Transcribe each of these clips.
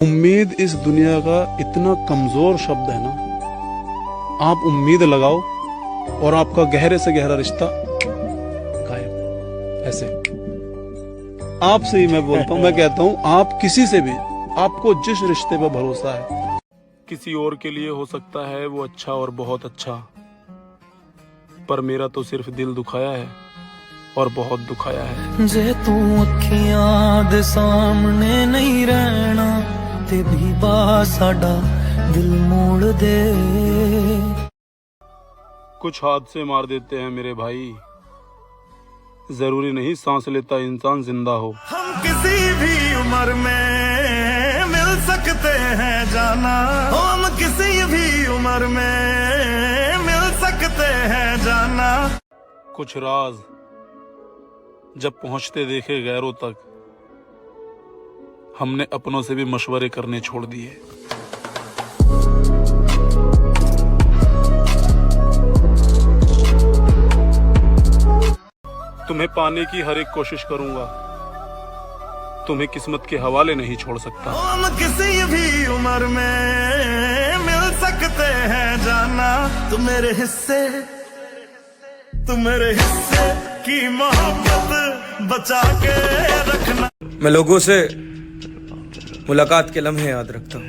उम्मीद इस दुनिया का इतना कमजोर शब्द है ना। आप उम्मीद लगाओ और आपका गहरे से गहरा रिश्ता गायब। ऐसे आपसे ही मैं बोलता हूं, मैं कहता हूं आप किसी से भी, आपको जिस रिश्ते पर भरोसा है, किसी और के लिए हो सकता है वो अच्छा और बहुत अच्छा, पर मेरा तो सिर्फ दिल दुखाया है और बहुत दुखाया है। जे तू अखियां दे सामने नहीं रहना ते भी बा साडा दिल मोड़ दे। कुछ हादसे मार देते हैं मेरे भाई, जरूरी नहीं सांस लेता इंसान जिंदा हो। हम किसी भी उम्र में मिल सकते हैं जाना, हम किसी भी उम्र में मिल सकते हैं जाना। कुछ राज जब पहुंचते देखे गैरों तक, हमने अपनों से भी मशवरे करने छोड़ दिए। तुम्हें पाने की हर एक कोशिश करूंगा, तुम्हें किस्मत के हवाले नहीं छोड़ सकता। हम किसी भी उम्र में मिल सकते हैं जाना, तू मेरे हिस्से की मोहब्बत बचा के रखना। मैं लोगों से मुलाकात के लम्हे याद रखता हूँ,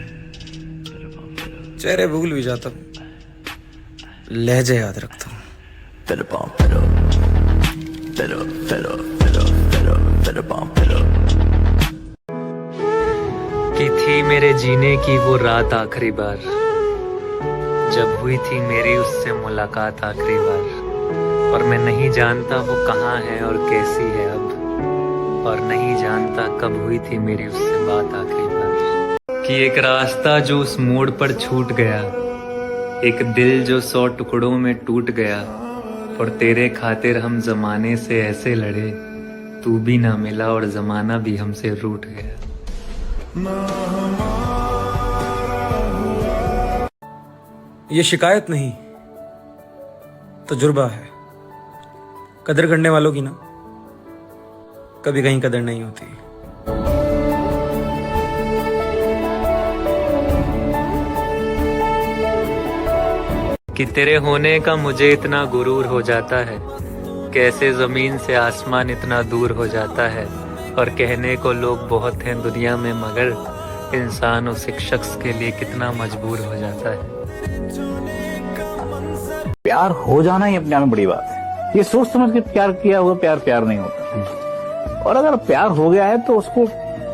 चेहरे भूल भी जाता हूँ, लहजे याद रखता हूँ। कि थी मेरे जीने की वो रात आखिरी बार, जब हुई थी मेरी उससे मुलाकात आखिरी बार। और मैं नहीं जानता वो कहाँ है और कैसी है अब, और नहीं जानता कब हुई थी मेरी उससे बात आखिरी बार। कि एक रास्ता जो उस मोड़ पर छूट गया, एक दिल जो 100 टुकड़ों में टूट गया, और तेरे खातिर हम जमाने से ऐसे लड़े, तू भी ना मिला और जमाना भी हमसे रूठ गया। ये शिकायत नहीं, तजुर्बा है। कदर करने वालों की ना कभी कहीं कदर नहीं होती। कि तेरे होने का मुझे इतना गुरूर हो जाता है, कैसे जमीन से आसमान इतना दूर हो जाता है। और कहने को लोग बहुत हैं दुनिया में, मगर इंसान उस एक शख्स के लिए कितना मजबूर हो जाता है। प्यार हो जाना ही अपने आप में बड़ी बात है। ये सोच समझ के प्यार किया हुआ प्यार नहीं होता। और अगर प्यार हो गया है तो उसको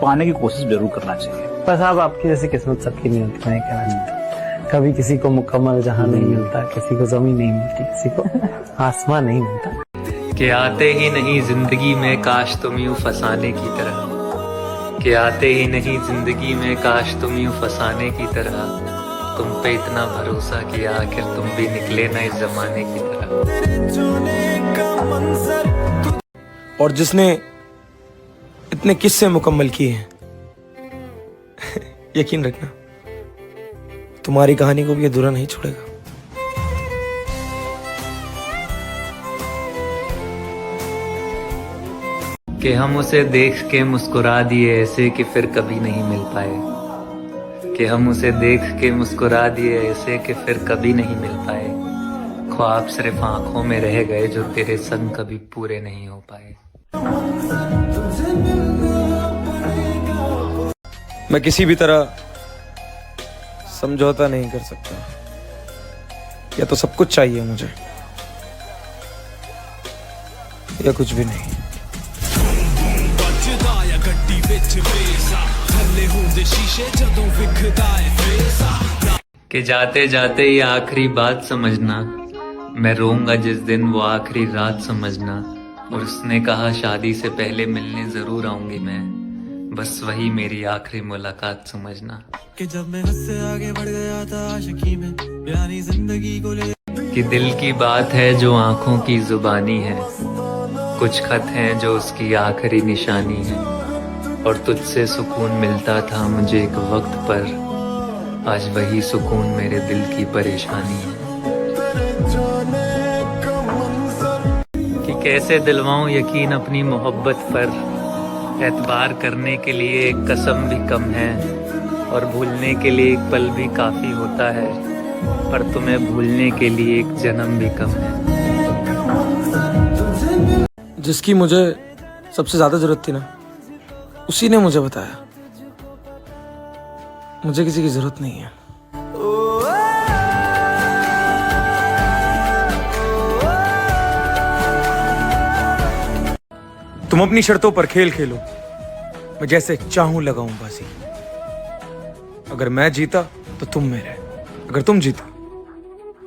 पाने की कोशिश जरूर करना चाहिए। बस आप आपकी जैसी किस्मत सबकी नहीं होती, मैं कहना चाहता। कभी किसी को मुकम्मल जहां नहीं मिलता, किसी को जमीन नहीं मिलती, किसी को आसमान नहीं मिलता। कि आते ही नहीं जिंदगी में काश तुम यूं फसाने की तरह, कि आते ही नहीं जिंदगी में काश तुम यूं फसाने की तरह। तुम पे इतना भरोसा किया, आखिर तुम भी निकले ना इस जमाने की तरह। और जिसने इतने किस्से मुकम्मल किए हैं, यकीन रखना तुम्हारी कहानी को भी अधूरा नहीं छोड़ेगा। कि हम उसे देख के मुस्कुरा दिए ऐसे कि फिर कभी नहीं मिल पाए, कि हम उसे देख के मुस्कुरा दिए ऐसे कि फिर कभी नहीं मिल पाए। ख्वाब सिर्फ आंखों में रह गए जो तेरे संग कभी पूरे नहीं हो पाए। मैं किसी भी तरह समझौता नहीं कर सकता, या तो सब कुछ चाहिए मुझे या कुछ भी नहीं। कि जाते जाते ये आखिरी बात समझना, मैं रोऊंगा जिस दिन वो आखिरी रात समझना। और उसने कहा शादी से पहले मिलने जरूर आऊंगी मैं, बस वही मेरी आखिरी मुलाकात समझना। कि जब मैं हंसते आगे बढ़ गया था आशिकी में, प्यारी जिंदगी को ले। कि दिल की बात है जो आंखों की जुबानी है, कुछ खत हैं जो उसकी आखिरी निशानी है। और तुझसे सुकून मिलता था मुझे एक वक्त पर, आज वही सुकून मेरे दिल की परेशानी है। कि कैसे दिलवाऊं यकीन अपनी मोहब्बत पर, एतबार करने के लिए एक कसम भी कम है। और भूलने के लिए एक पल भी काफी होता है, पर तुम्हें भूलने के लिए एक जन्म भी कम है। जिसकी मुझे सबसे ज्यादा जरूरत थी ना, उसी ने मुझे बताया मुझे किसी की जरूरत नहीं है। तुम अपनी शर्तों पर खेल खेलो, मैं जैसे चाहूं लगाऊं बाजी। अगर मैं जीता तो तुम मेरे, अगर तुम जीता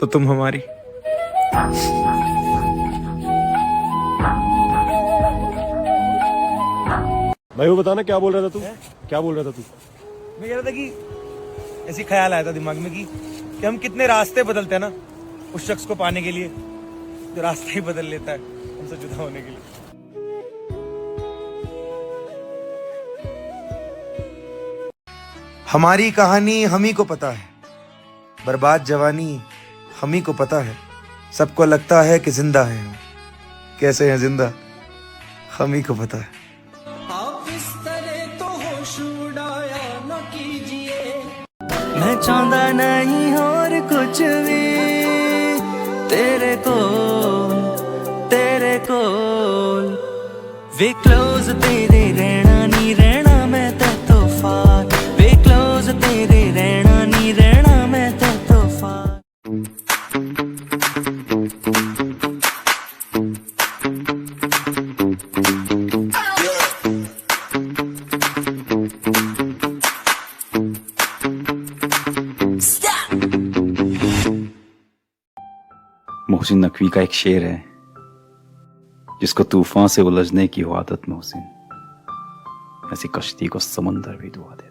तो तुम हमारी। भाई वो बताना क्या बोल रहा था तू? क्या बोल रहा था तू? मैं कह रहा था कि ऐसी ख्याल आया था दिमाग में कि हम कितने रास्ते बदलते हैं ना उस शख्स को पाने के लिए जो रास्ता ही बदल लेता है हमसे जुदा होने के लिए। हमारी कहानी हम ही को पता है, बर्बाद जवानी हम ही को पता है। सबको लगता है कि जिंदा है हम, कैसे हैं जिंदा हम ही को पता है। मैं चाहता नहीं और कुछ भी तेरे कोल वे क्लोज तेरे रहना नहीं रहना मैं तो फार, वे क्लोज तेरे रहना नहीं रहना मैं तो फार। मोहसिन नकवी का एक शेर है, जिसको तूफान से उलझने की हो आदत मोहसिन, ऐसी कश्ती को समंदर भी डुबा देते।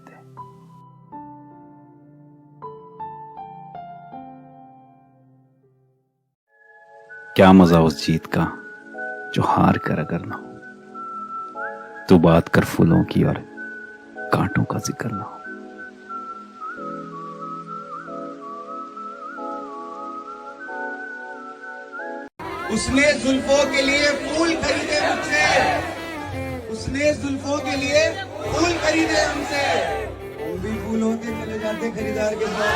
क्या मजा उस जीत का जो हार कर अगर ना हो, तू बात कर फूलों की और कांटों का जिक्र ना हो। उसने जुल्फों के लिए फूल खरीदे मुझसे, उसने जुल्फों के लिए फूल खरीदे हमसे, वो भी फूल होते चले जाते खरीदार के साथ।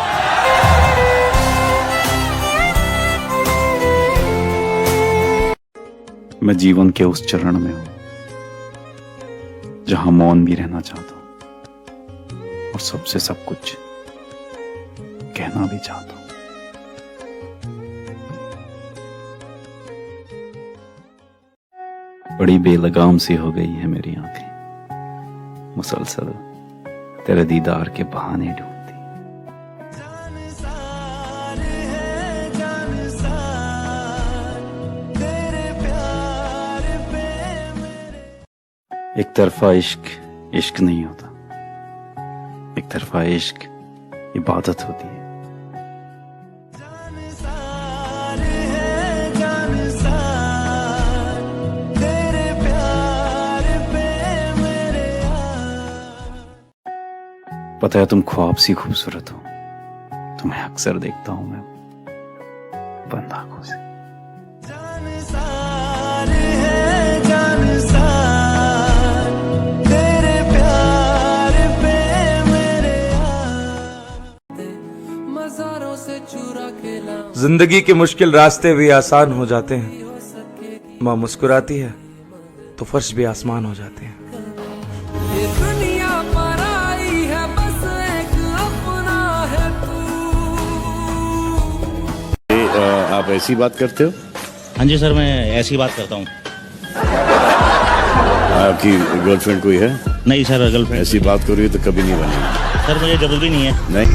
मैं जीवन के उस चरण में हूं जहां मौन भी रहना चाहता हूं और सबसे सब कुछ कहना भी चाहता हूं। बड़ी बेलगाम सी हो गई है मेरी आंखें, मुसलसल तेरे दीदार के बहाने ढूंढती। एक तरफा इश्क इश्क नहीं होता, एक तरफा इश्क इबादत होती है। पता है तुम ख्वाब सी खूबसूरत हो, तुम्हें अक्सर देखता हूं मैं बंद आंखों से। जिंदगी के मुश्किल रास्ते भी आसान हो जाते हैं, माँ मुस्कुराती है तो फर्श भी आसमान हो जाते हैं। आप ऐसी बात करते हो? हाँ जी सर, मैं ऐसी बात करता हूँ। आपकी गर्लफ्रेंड कोई है? नहीं सर, गर्लफ्रेंड ऐसी बात करो तो कभी नहीं बनेगी। सर मुझे जरूरी नहीं है। नहीं,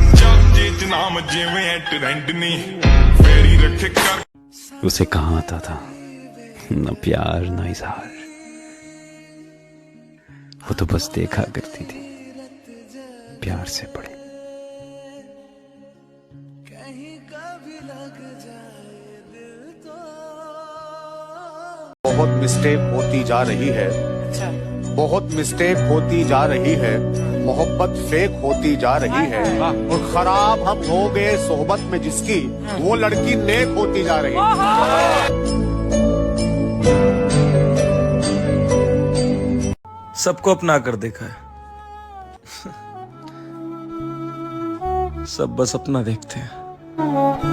उसे कहाँ आता था न प्यार न इजहार, वो तो बस देखा करती थी प्यार से पड़े। बहुत मिस्टेक होती जा रही है, बहुत मिस्टेक होती जा रही है, मोहब्बत फेक होती जा रही है, और खराब हम हो गए सोहबत में जिसकी, वो लड़की नेक होती जा रही है। सबको अपना कर देखा है, सब बस अपना देखते हैं।